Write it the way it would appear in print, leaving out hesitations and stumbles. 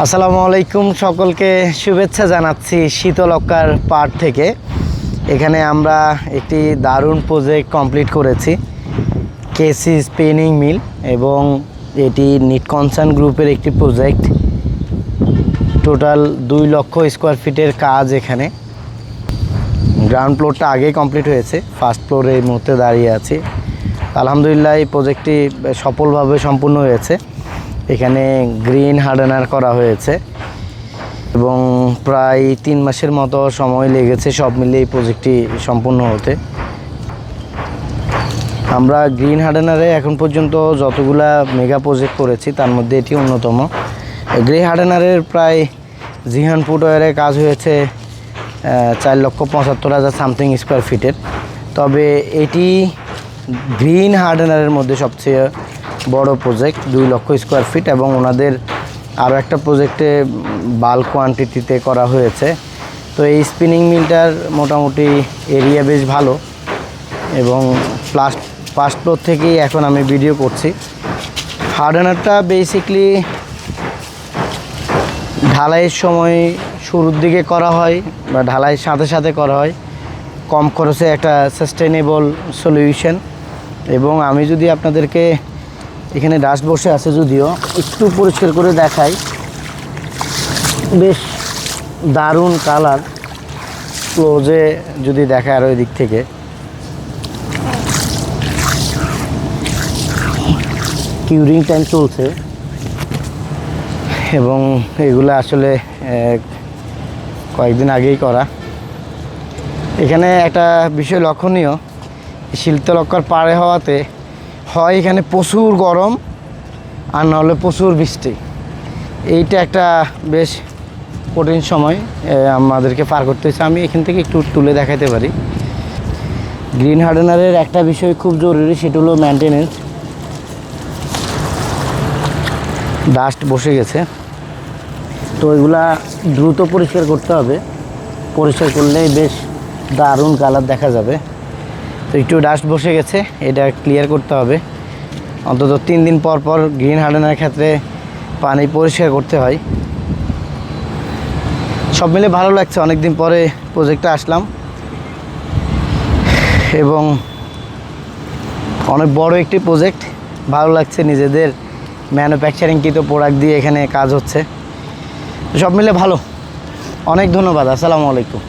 আসসালামু আলাইকুম, সকলকে শুভেচ্ছা জানাচ্ছি শীতলক্কার পাড় থেকে। এখানে আমরা একটি দারুণ প্রজেক্ট কমপ্লিট করেছি, কেসি স্পিনিং মিল, এবং এটি নিট কনসার্ন গ্রুপের একটি প্রজেক্ট। টোটাল 2 লক্ষ স্কোয়ার ফিটের কাজ। এখানে গ্রাউন্ড ফ্লোরটা আগেই কমপ্লিট হয়েছে, ফার্স্ট ফ্লোরে এই মুহূর্তে দাঁড়িয়ে আছি। আলহামদুলিল্লাহ এই প্রজেক্টটি সফলভাবে সম্পূর্ণ হয়েছে। এখানে গ্রিন হার্ডেনার করা হয়েছে এবং প্রায় 3 মাসের মতো সময় লেগেছে সব মিলিয়ে এই প্রজেক্টটি সম্পূর্ণ হতে। আমরা গ্রিন হার্ডেনারে এখন পর্যন্ত যতগুলা মেগা প্রজেক্ট করেছি তার মধ্যে এটি অন্যতম। গ্রিন হার্ডেনারের প্রায় জিহান ফুটওয়ারের কাজ হয়েছে 4,75,000 সামথিং স্কোয়ার ফিটের। তবে এটি গ্রিন হার্ডেনারের মধ্যে সবচেয়ে বড় প্রজেক্ট, 2 লক্ষ স্কোয়ার ফিট, এবং ওনাদের আরও একটা প্রজেক্টে বাল্ক কোয়ান্টিটিতে করা হয়েছে। তো এই স্পিনিং মিলটার মোটামুটি এরিয়া বেশ ভালো, এবং ফার্স্ট ফ্লোর থেকেই এখন আমি ভিডিও করছি। হার্ডেনারটা বেসিকলি ঢালাইয়ের সময় শুরুর দিকে করা হয় বা ঢালাইয়ের সাথে সাথে করা হয়, কম খরচে একটা সাস্টেনেবল সলিউশন। এবং আমি যদি আপনাদেরকে এখানে ডাস্ট বসে আছে, যদিও একটু পরিষ্কার করে দেখাই, বেশ দারুণ কালার। ক্লোজে যদি দেখায় আরও দিক থেকে, কিউরিং টাইম চলছে, এবং এগুলো আসলে কয়েকদিন আগেই করা। এখানে একটা বিষয় লক্ষণীয়, শীতলক্কার পাড়ে হওয়াতে হয় এখানে প্রচুর গরম, আর নাহলে প্রচুর বৃষ্টি। এইটা একটা বেশ কঠিন সময় আমাদেরকে পার করতে হয়েছে। আমি এখান থেকে একটু তুলে দেখাতে পারি। গ্রিন হার্ডেনারের একটা বিষয় খুব জরুরি, সেটা হলো মেনটেনেন্স। ডাস্ট বসে গেছে, তো এগুলা দ্রুত পরিষ্কার করতে হবে। পরিষ্কার করলেই বেশ দারুণ কালার দেখা যাবে। তো একটু ডাস্ট বসে গেছে, এটা ক্লিয়ার করতে হবে। অন্তত 3 দিন পর পর গ্রিন হার্ডেনারের ক্ষেত্রে পানি পরিষ্কার করতে হয়। সব মিলে ভালো লাগছে, অনেক দিন পরে প্রজেক্টে আসলাম, এবং অনেক বড় একটি প্রজেক্ট। ভালো লাগছে, নিজেদের ম্যানুফ্যাকচারিংকৃত প্রোডাক্ট দিয়ে এখানে কাজ হচ্ছে। সব মিলে ভালো। অনেক ধন্যবাদ। আসসালামু আলাইকুম।